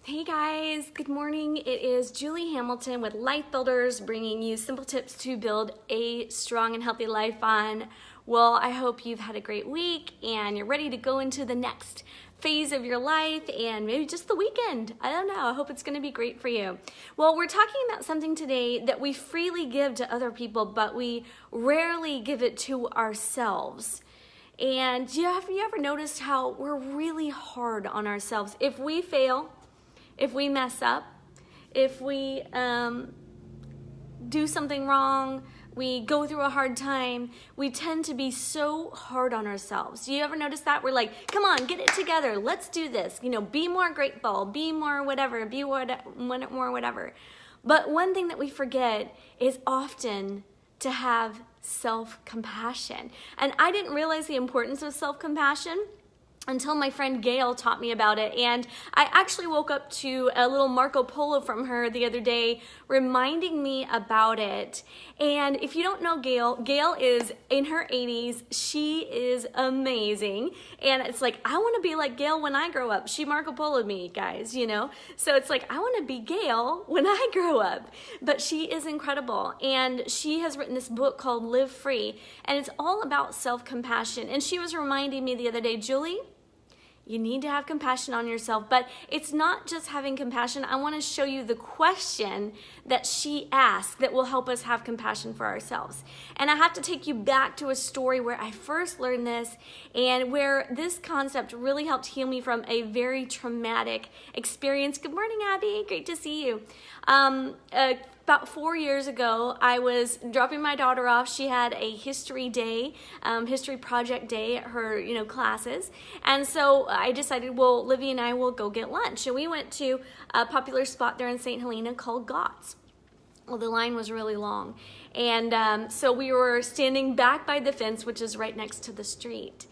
Hey guys, good morning. It is Julie Hamilton with Life Builders bringing you simple tips to build a strong and healthy life on. Well, I hope you've had a great week and you're ready to go into the next phase of your life and maybe just the weekend. I don't know. I hope it's going to be great for you. Well, we're talking about something today that we freely give to other people, but we rarely give it to ourselves. And have you ever noticed how we're really hard on ourselves? If we fail, if we mess up, if we do something wrong, we go through a hard time, we tend to be so hard on ourselves. Do you ever notice that? We're like, come on, get it together. Let's do this. Be more grateful, be more whatever, be more whatever. But one thing that we forget is often to have self-compassion. And I didn't realize the importance of self-compassion until my friend Gayle taught me about it. And I actually woke up to a little Marco Polo from her the other day reminding me about it. And if you don't know Gayle, Gayle is in her 80s. She is amazing. And it's like, I want to be like Gayle when I grow up. She Marco Polo'd me, guys, So it's like, I want to be Gayle when I grow up. But she is incredible. And she has written this book called Live Free. And it's all about self-compassion. And she was reminding me the other day, Julie, you need to have compassion on yourself, but it's not just having compassion. I want to show you the question that she asked that will help us have compassion for ourselves. And I have to take you back to a story where I first learned this and where this concept really helped heal me from a very traumatic experience. Good morning, Abby. Great to see you. About 4 years ago, I was dropping my daughter off. She had a history day, history project day at her, classes. And so I decided, well, Livy and I will go get lunch. And we went to a popular spot there in St. Helena called Gott's. Well, the line was really long. And so we were standing back by the fence, which is right next to the street.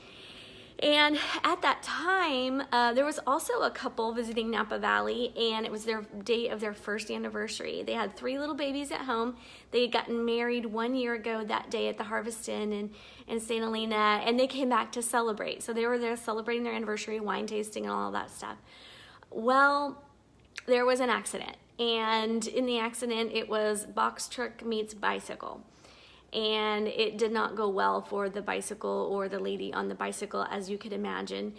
And at that time, there was also a couple visiting Napa Valley, and it was their day of their first anniversary. They had 3 little babies at home. They had gotten married 1 year ago that day at the Harvest Inn in St. Helena, and they came back to celebrate. So they were there celebrating their anniversary, wine tasting, and all that stuff. Well, there was an accident, and in the accident, it was box truck meets bicycle. And it did not go well for the bicycle or the lady on the bicycle, as you could imagine.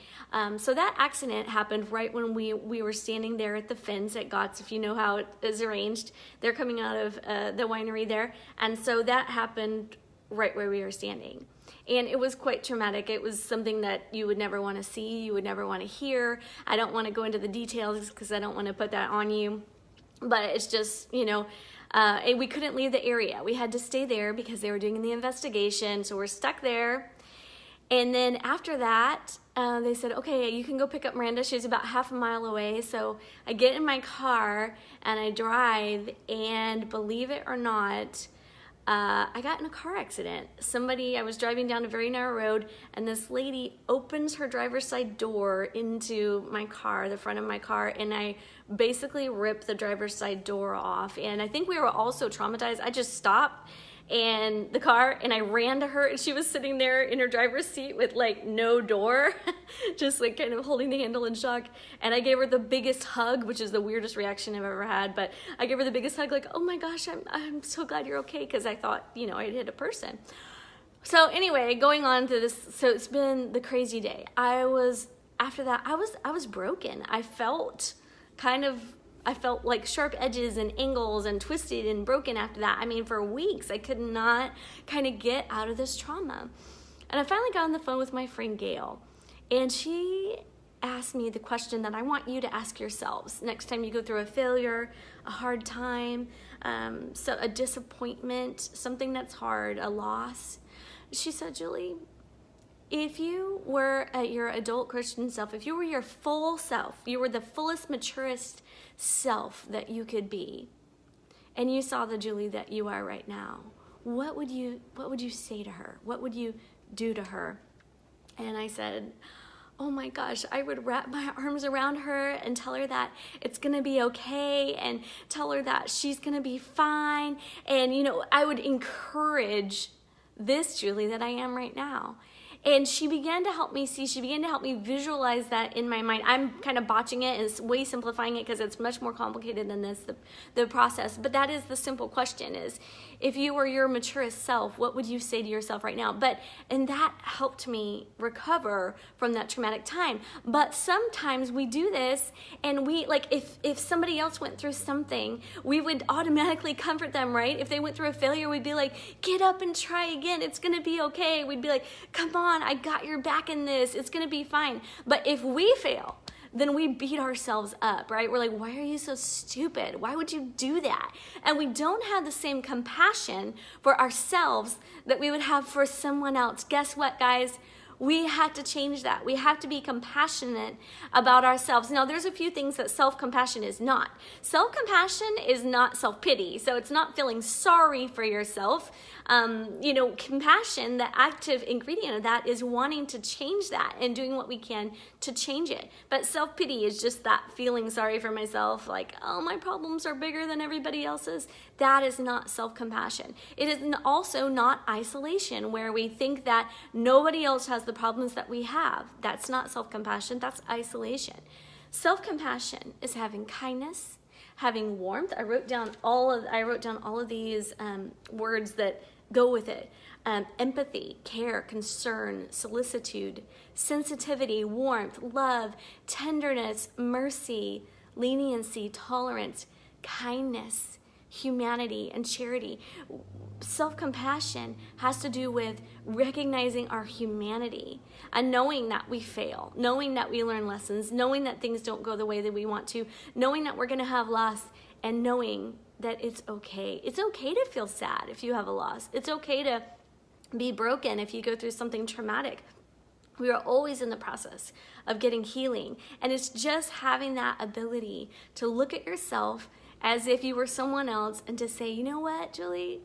So that accident happened right when we were standing there at the fence at Gott's, if you know how it is arranged. They're coming out of the winery there. And so that happened right where we were standing. And it was quite traumatic. It was something that you would never want to see, you would never want to hear. I don't want to go into the details because I don't want to put that on you. But it's just, and we couldn't leave the area. We had to stay there because they were doing the investigation. So we're stuck there. And then after that, they said, okay, you can go pick up Miranda. She's about half a mile away. So I get in my car and I drive, and believe it or not, I got in a car accident. I was driving down a very narrow road, and this lady opens her driver's side door into my car, the front of my car, and I basically ripped the driver's side door off. And I think we were all so traumatized. I just stopped and the car, and I ran to her, and she was sitting there in her driver's seat with no door, just kind of holding the handle in shock. And I gave her the biggest hug, which is the weirdest reaction I've ever had, but I gave her the biggest hug, oh my gosh, I'm so glad you're okay, because I thought, I had hit a person. So anyway, going on to this, so it's been the crazy day. After that, I was broken. I felt like sharp edges and angles and twisted and broken after that. I mean, for weeks, I could not kind of get out of this trauma. And I finally got on the phone with my friend Gayle, and she asked me the question that I want you to ask yourselves next time you go through a failure, a hard time, so a disappointment, something that's hard, a loss. She said, Julie, if you were your adult Christian self, if you were your full self, you were the fullest, maturest self that you could be, and you saw the Julie that you are right now, what would you say to her? What would you do to her? And I said, oh my gosh, I would wrap my arms around her and tell her that it's gonna be okay, and tell her that she's gonna be fine. And I would encourage this Julie that I am right now. And she began to help me see, she began to help me visualize that in my mind. I'm kind of botching it and way simplifying it because it's much more complicated than this, the process. But that is the simple question is, if you were your maturest self, what would you say to yourself right now? And that helped me recover from that traumatic time. But sometimes we do this and we, like if somebody else went through something, we would automatically comfort them, right? If they went through a failure, we'd be like, get up and try again. It's going to be okay. We'd be like, come on, I got your back in this. It's going to be fine. But if we fail, then we beat ourselves up, right? We're like, why are you so stupid? Why would you do that? And we don't have the same compassion for ourselves that we would have for someone else. Guess what, guys? We have to change that. We have to be compassionate about ourselves. Now, there's a few things that self-compassion is not. Self-compassion is not self-pity. So it's not feeling sorry for yourself. Compassion, the active ingredient of that is wanting to change that and doing what we can to change it. But self-pity is just that feeling sorry for myself, like, oh, my problems are bigger than everybody else's. That is not self-compassion. It is also not isolation, where we think that nobody else has the problems that we have. That's not self-compassion, that's isolation. Self-compassion is having kindness, having warmth. I wrote down all of these words that go with it. Empathy, care, concern, solicitude, sensitivity, warmth, love, tenderness, mercy, leniency, tolerance, kindness, humanity, and charity. Self-compassion has to do with recognizing our humanity and knowing that we fail, knowing that we learn lessons, knowing that things don't go the way that we want to, knowing that we're going to have loss, and knowing that it's okay. It's okay to feel sad if you have a loss. It's okay to be broken if you go through something traumatic. We are always in the process of getting healing, and it's just having that ability to look at yourself as if you were someone else and to say, you know what, Julie?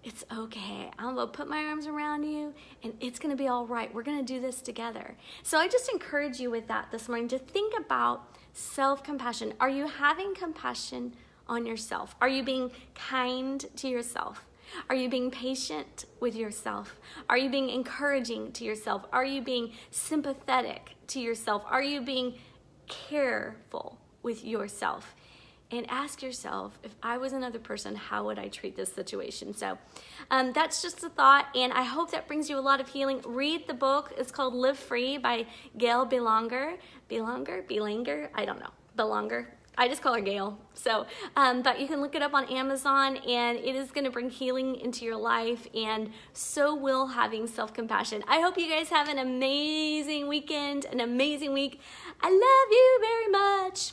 It's okay. I'm going to put my arms around you and it's going to be all right. We're going to do this together. So I just encourage you with that this morning to think about self-compassion. Are you having compassion on yourself? Are you being kind to yourself? Are you being patient with yourself? Are you being encouraging to yourself? Are you being sympathetic to yourself? Are you being careful with yourself? And ask yourself, if I was another person, how would I treat this situation? So that's just a thought, and I hope that brings you a lot of healing. Read the book. It's called Live Free by Gayle Belanger. Belanger? I don't know. Belanger. I just call her Gayle. So, but you can look it up on Amazon, and it is going to bring healing into your life, and so will having self-compassion. I hope you guys have an amazing weekend, an amazing week. I love you very much.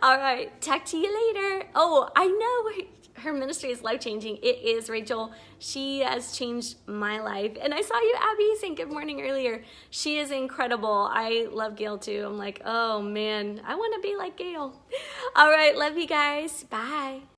All right, talk to you later. Oh, I know her ministry is life-changing. It is, Rachel. She has changed my life. And I saw you, Abby, saying good morning earlier. She is incredible. I love Gayle too. I'm like, oh man, I want to be like Gayle. All right, love you guys. Bye.